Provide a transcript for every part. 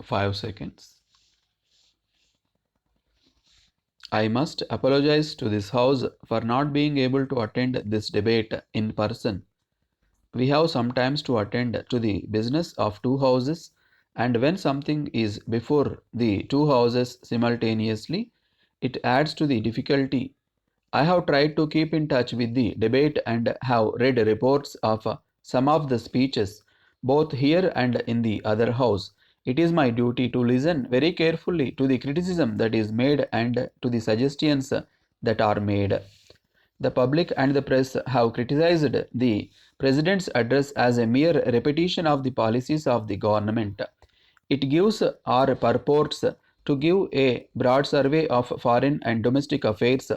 5 seconds. I must apologize to this House for not being able to attend this debate in person. We have sometimes to attend to the business of two houses, and when something is before the two houses simultaneously, it adds to the difficulty. I have tried to keep in touch with the debate and have read reports of some of the speeches, both here and in the other house. It is my duty to listen very carefully to the criticism that is made and to the suggestions that are made. The public and the press have criticized the President's address as a mere repetition of the policies of the government. It gives or purports to give a broad survey of foreign and domestic affairs.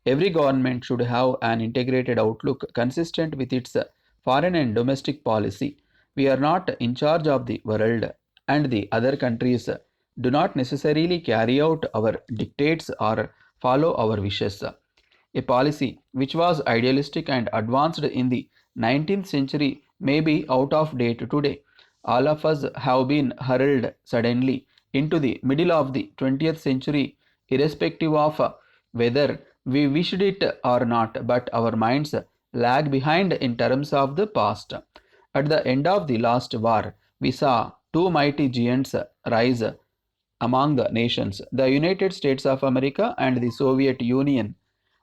Every government should have an integrated outlook consistent with its foreign and domestic policy. We are not in charge of the world, and the other countries do not necessarily carry out our dictates or follow our wishes. A policy which was idealistic and advanced in the 19th century may be out of date today. All of us have been hurled suddenly into the middle of the 20th century, irrespective of whether we wished it or not, but our minds lag behind in terms of the past. At the end of the last war, we saw two mighty giants rise among the nations, the United States of America and the Soviet Union.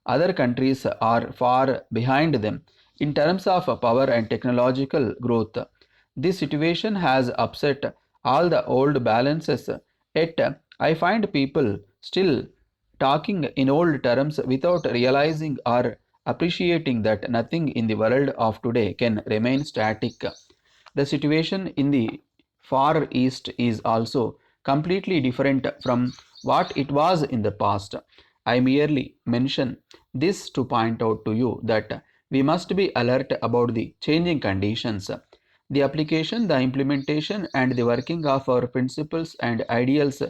Other countries are far behind them in terms of power and technological growth. This situation has upset all the old balances, yet I find people still talking in old terms without realizing or appreciating that nothing in the world of today can remain static. The situation in the Far East is also completely different from what it was in the past. I merely mention this to point out to you that we must be alert about the changing conditions. The application, the implementation, and the working of our principles and ideals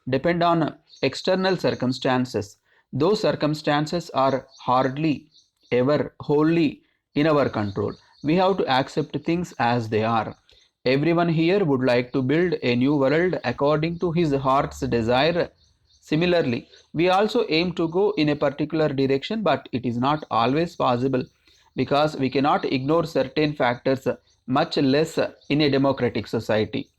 depend on external circumstances. Those circumstances are hardly ever wholly in our control. We have to accept things as they are. Everyone here would like to build a new world according to his heart's desire. Similarly, we also aim to go in a particular direction, but it is not always possible because we cannot ignore certain factors, much less in a democratic society.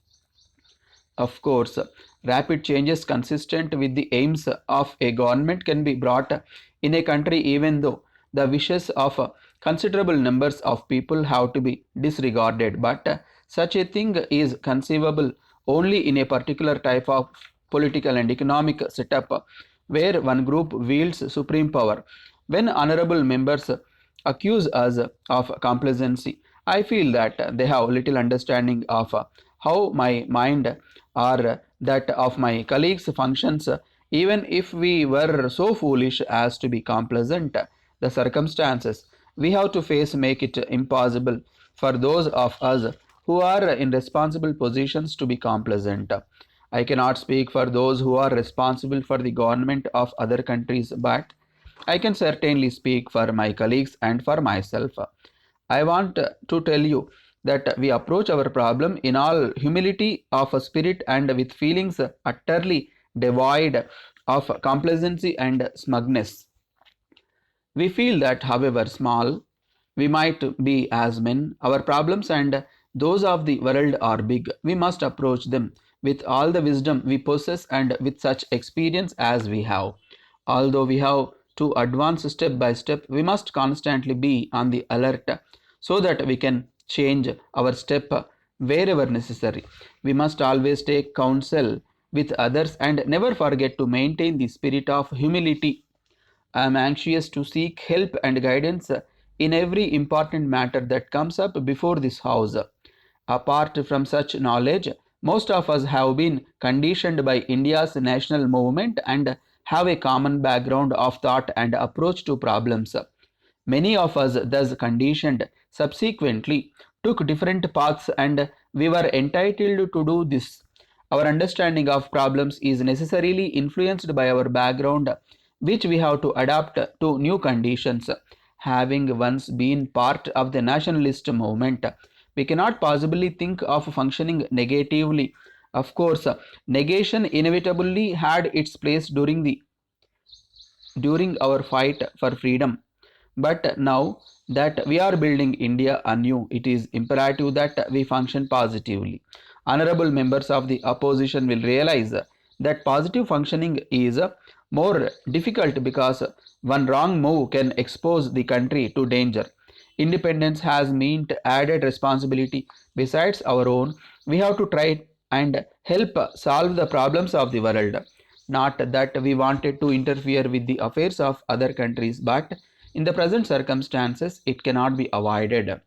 Of course, rapid changes consistent with the aims of a government can be brought in a country even though the wishes of considerable numbers of people have to be disregarded. But such a thing is conceivable only in a particular type of political and economic setup where one group wields supreme power. When honorable members accuse us of complacency, I feel that they have little understanding of how my mind or that of my colleagues functions. Even if we were so foolish as to be complacent, the circumstances we have to face make it impossible for those of us who are in responsible positions to be complacent. I cannot speak for those who are responsible for the government of other countries, but I can certainly speak for my colleagues and for myself. I want to tell you that we approach our problem in all humility of spirit and with feelings utterly devoid of complacency and smugness. We feel that, however small we might be as men, our problems and those of the world are big. We must approach them with all the wisdom we possess and with such experience as we have. Although we have to advance step by step, we must constantly be on the alert so that we can change our step wherever necessary. We must always take counsel with others and never forget to maintain the spirit of humility. I am anxious to seek help and guidance in every important matter that comes up before this house. Apart from such knowledge, most of us have been conditioned by India's national movement and have a common background of thought and approach to problems. Many of us, thus conditioned, subsequently took different paths and we were entitled to do this. Our understanding of problems is necessarily influenced by our background, which we have to adapt to new conditions. Having once been part of the nationalist movement, we cannot possibly think of functioning negatively Of course, negation inevitably had its place during our fight for freedom. But now that we are building India anew, it is imperative that we function positively. Honorable members of the opposition will realize that positive functioning is more difficult because one wrong move can expose the country to danger. Independence has meant added responsibility besides our own. We have to try and help solve the problems of the world. Not that we wanted to interfere with the affairs of other countries, but in the present circumstances, it cannot be avoided.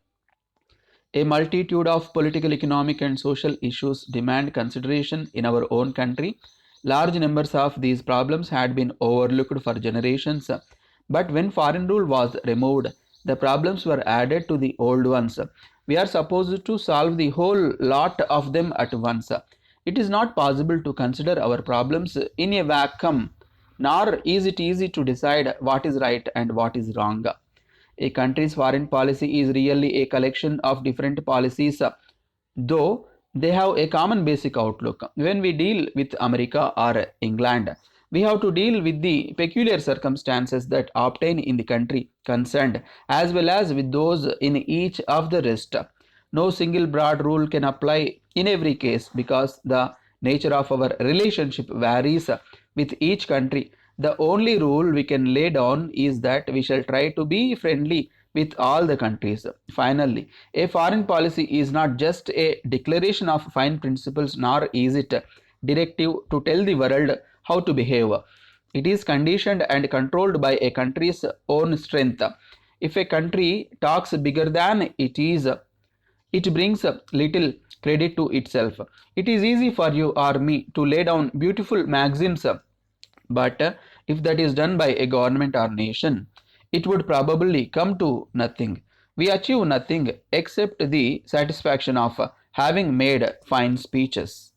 A multitude of political, economic, and social issues demand consideration in our own country. Large numbers of these problems had been overlooked for generations, but when foreign rule was removed, the problems were added to the old ones. We are supposed to solve the whole lot of them at once. It is not possible to consider our problems in a vacuum, nor is it easy to decide what is right and what is wrong. A country's foreign policy is really a collection of different policies, though they have a common basic outlook. When we deal with America or England, we have to deal with the peculiar circumstances that obtain in the country concerned, as well as with those in each of the rest. No single broad rule can apply in every case because the nature of our relationship varies with each country. The only rule we can lay down is that we shall try to be friendly with all the countries. Finally, a foreign policy is not just a declaration of fine principles, nor is it a directive to tell the world how to behave. It is conditioned and controlled by a country's own strength. If a country talks bigger than it brings little credit to itself. It is easy for you or me to lay down beautiful maxims, but if that is done by a government or nation, it would probably come to nothing. We achieve nothing except the satisfaction of having made fine speeches.